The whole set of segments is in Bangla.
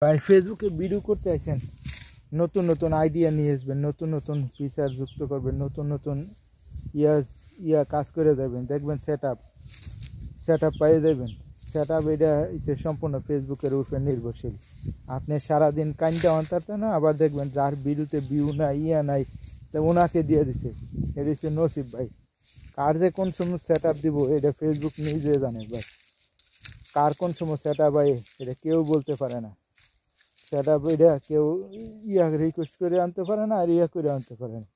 ভাই ফেসবুকে ভিডিও করতে আছেন, নতুন নতুন আইডিয়া নিয়ে আসবেন, নতুন নতুন ফিচার যুক্ত করবেন, নতুন নতুন ইয়া ইয়া কাজ করে দেবেন, দেখবেন সেট আপ পাইয়ে দেবেন। সেট আপ এটা সম্পূর্ণ ফেসবুকের উপরে নির্ভরশীল। আপনি সারাদিন কাইনটা অন্তরতে না, আবার দেখবেন যার ভিডিওতে ভিউ নাই ইয়া নাই, তা ওনাকে দিয়ে দিছে। এটা হচ্ছে নসিব ভাই। কার যে কোন সময় সেট আপ দিব এটা ফেসবুক নিজে জানে ভাই। কার কোন সময় সেট আপ হয় এটা কেউ বলতে পারে না। সেটা এটা কেউ রিকোয়েস্ট করে আনতে পারে না, আর করে আনতে পারে না।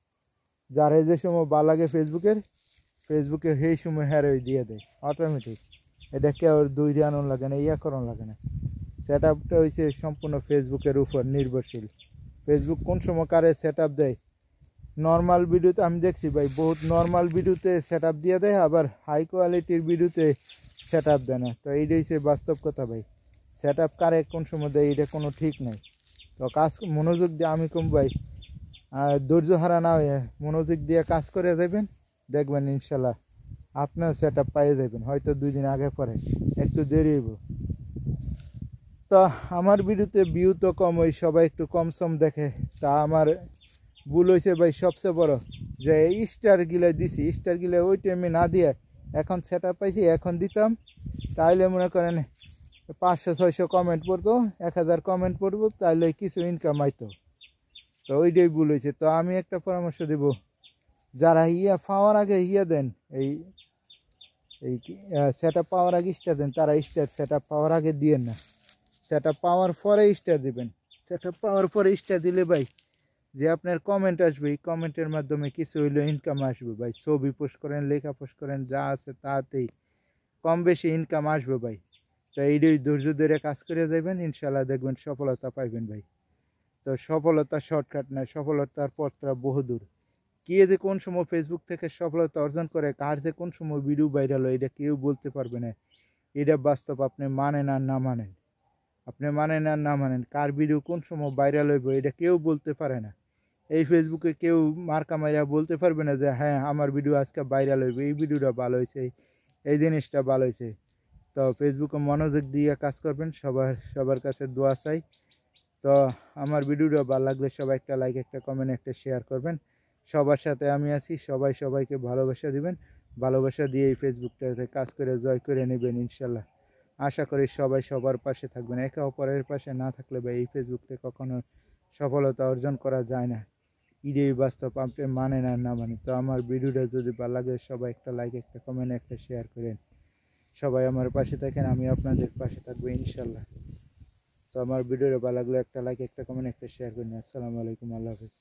যারা যে সময় বা লাগে ফেসবুকে সেই সময় হ্যারোই দিয়ে দেয় অটোমেটিক। এটা কেউ দুই দিয়ে আনন লাগে না, করানো লাগে না। সেট আপটা হয়েছে সম্পূর্ণ ফেসবুকের উপর নির্ভরশীল। ফেসবুক কোন সময় কারে সেট আপ দেয়। নর্মাল ভিডিওতে আমি দেখছি ভাই, বহুত নর্মাল ভিডিওতে সেট আপ দিয়ে দেয়, আবার হাই কোয়ালিটির ভিডিওতে সেট আপ দেয় না। তো এইটাই হচ্ছে বাস্তব কথা ভাই। সেট আপ কারে কোন সময় দেয় এটা কোনো ঠিক নাই। তো কাজ মনোযোগ দিয়ে আমি কম ভাই, ধৈর্য হারা না হয়ে মনোযোগ দিয়ে কাজ করে দেবেন, দেখবেন ইনশাল্লাহ আপনার সেট আপ পাইয়ে দেবেন। হয়তো 2 দিন আগে পরে একটু দেরি হইব। তো আমার ভিডিওতে ভিউ তো কম, ওই সবাই একটু কম সম দেখে। তা আমার ভুল হয়েছে ভাই সবচেয়ে বড়, যে স্টার গিলে দিছি, স্টার গিলে ওই টাইমে না দিয়ে এখন সেট আপ পাইছি, এখন দিতাম তাইলে মনে করেন 500-600 কমেন্ট পড়তো, 1000 কমেন্ট পড়বো, তাইলে কিছু ইনকাম আইতো। তো ওইটাই ভুল হয়েছে। তো আমি একটা পরামর্শ দেব, যারা পাওয়ার আগে দেন, এই এই সেট আপ পাওয়ার আগে স্টার দেন, তারা স্টার সেট আপ পাওয়ার আগে দিয়েন না, সেট আপ পাওয়ার পরে স্টার দিবেন। সেট আপ পাওয়ার পরে স্টার দিলে ভাই যে আপনার কমেন্ট আসবে, এই কমেন্টের মাধ্যমে কিছু হইলে ইনকাম আসবে ভাই। ছবি পোস্ট করেন, লেখা পোস্ট করেন, যা আছে তাতেই কম বেশি ইনকাম আসবে ভাই। তো এইটাই ধৈর্য ধরে কাজ করে যাবেন, ইনশাল্লাহ দেখবেন সফলতা পাইবেন ভাই। তো সফলতা শর্টকাট না, সফলতার পথটা বহুদূর। কে যে কোন সময় ফেসবুক থেকে সফলতা অর্জন করে, কার যে কোন সময় ভিডিও ভাইরাল হয়, এটা কেউ বলতে পারবে না। এটা বাস্তব। আপনি মানেন আর না মানেন, কার ভিডিও কোন সময় ভাইরাল হইব এটা কেউ বলতে পারে না। এই ফেসবুকে কেউ মার্কা মাইরা বলতে পারবে না যে হ্যাঁ আমার ভিডিও আজকে ভাইরাল হইবে, এই ভিডিওটা ভালো হয়েছে, এই জিনিসটা ভালো হয়েছে। তো ফেসবুকে মনোযোগ দিয়ে কাজ করবেন। সবার কাছে দোয়া চাই। তো আমার ভিডিওটা ভালো লাগলে সবাই একটা লাইক, একটা কমেন্ট, একটা শেয়ার করবেন। সবার সাথে আমি আছি, সবাই সবাইকে ভালোবাসা দিবেন। ভালোবাসা দিয়ে এই ফেসবুকটাতে কাজ করে জয় করে নেবেন ইনশাল্লাহ। আশা করি সবাই সবার পাশে থাকবেন। একে অপরের পাশে না থাকলে বা এই ফেসবুকতে কখনো সফলতা অর্জন করা যায় না। এটাই বাস্তব। আপনি মানেন আর না মানেন। তো আমার ভিডিওটা যদি ভালো লাগে সবাই একটা লাইক, একটা কমেন্ট, একটা শেয়ার করেন। সবাই আমার পাশে থাকেন, আমি আপনাদের পাশে থাকবো ইনশাল্লাহ। তো আমার ভিডিওটা ভালো লাগলে একটা লাইক, একটা কমেন্ট, একটা শেয়ার করেন। আসসালামু আলাইকুম, আল্লাহ হাফেজ।